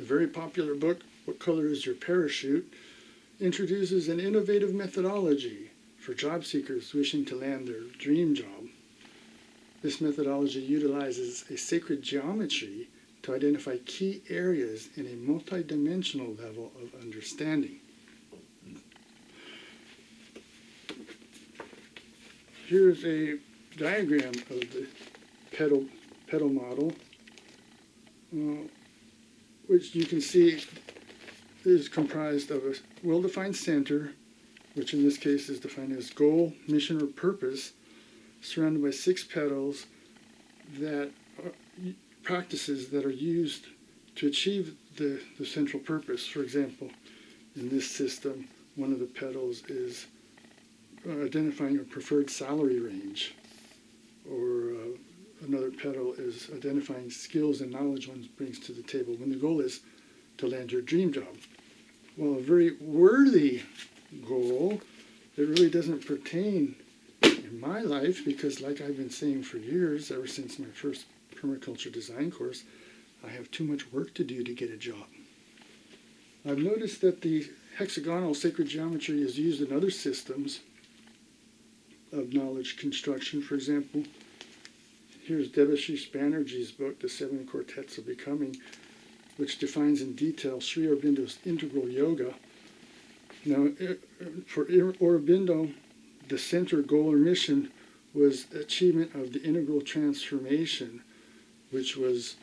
The very popular book, What Color is Your Parachute?, introduces an innovative methodology for job seekers wishing to land their dream job. This methodology utilizes a sacred geometry to identify key areas in a multidimensional level of understanding. Here's a diagram of the petal model, which you can see is comprised of a well-defined center, which in this case is defined as goal, mission, or purpose, surrounded by 6 petals that are practices that are used to achieve the central purpose. For example, in this system, one of the petals is identifying a preferred salary range, or another petal is identifying skills and knowledge one brings to the table when the goal is to land your dream job. Well, a very worthy goal that really doesn't pertain in my life, because like I've been saying for years, ever since my first permaculture design course, I have too much work to do to get a job. I've noticed that the hexagonal sacred geometry is used in other systems of knowledge construction. For example, here's Debashish Banerjee's book, The 7 Quartets of Becoming, which defines in detail Sri Aurobindo's integral yoga. Now, for Aurobindo, the center goal or mission was achievement of the integral transformation, which was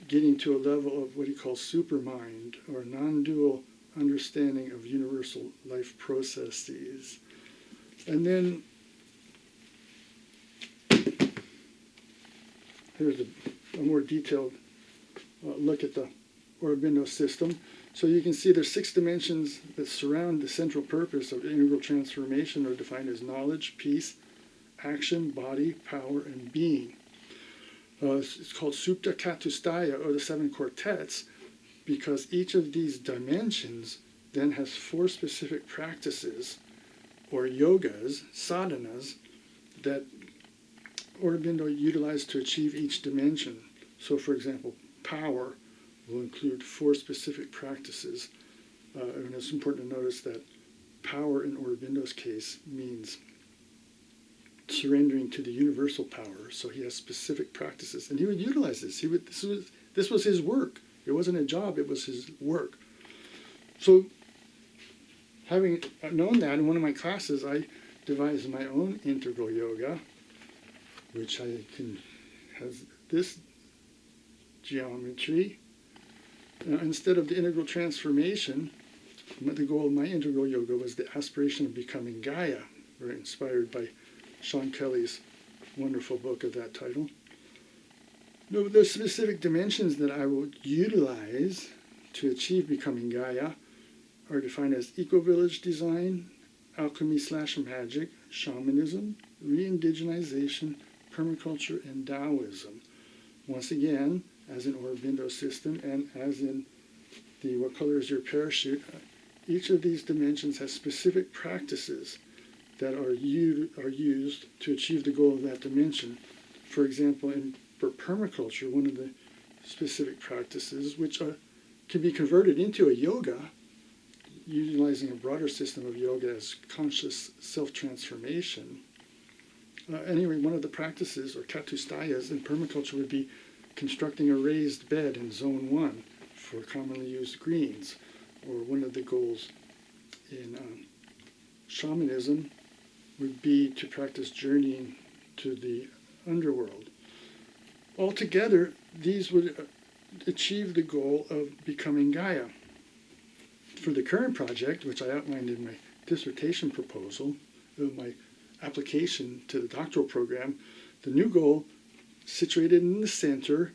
getting to a level of what he calls supermind, or non-dual understanding of universal life processes. And then here's a more detailed look at the Aurobindo system. So you can see there's 6 dimensions that surround the central purpose of integral transformation, are defined as knowledge, peace, action, body, power, and being. It's called Supta Katustaya, or the 7 quartets, because each of these dimensions then has 4 specific practices, or yogas, sadhanas, that Aurobindo utilized to achieve each dimension. So, for example, power will include 4 specific practices. And it's important to notice that power in Aurobindo's case means surrendering to the universal power. So he has specific practices, and he would utilize this. This was his work. It wasn't a job, it was his work. So having known that, in one of my classes, I devised my own integral yoga, which has this geometry. Instead of the integral transformation, the goal of my integral yoga was the aspiration of becoming Gaia, very inspired by Sean Kelly's wonderful book of that title. The specific dimensions that I will utilize to achieve becoming Gaia are defined as eco-village design, alchemy/magic, shamanism, re-indigenization, permaculture, and Taoism. Once again, as in Aurobindo's system and as in the What Color is Your Parachute, each of these dimensions has specific practices that are used to achieve the goal of that dimension. For example, for permaculture, one of the specific practices, which can be converted into a yoga, utilizing a broader system of yoga as conscious self-transformation. Anyway, one of the practices, or katustayas, in permaculture would be constructing a raised bed in zone 1 for commonly used greens, or one of the goals in shamanism would be to practice journeying to the underworld. Altogether, these would achieve the goal of becoming Gaia. For the current project, which I outlined in my dissertation proposal, my application to the doctoral program, the new goal, situated in the center,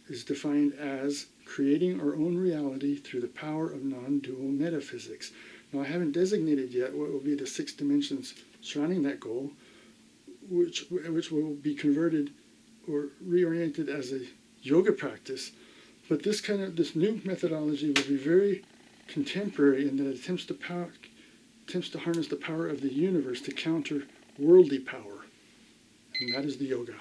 is defined as creating our own reality through the power of non-dual metaphysics. Now, I haven't designated yet what will be the 6 dimensions surrounding that goal, which will be converted or reoriented as a yoga practice. But this new methodology will be very contemporary in that it attempts to harness the power of the universe to counter worldly power, and that is the yoga.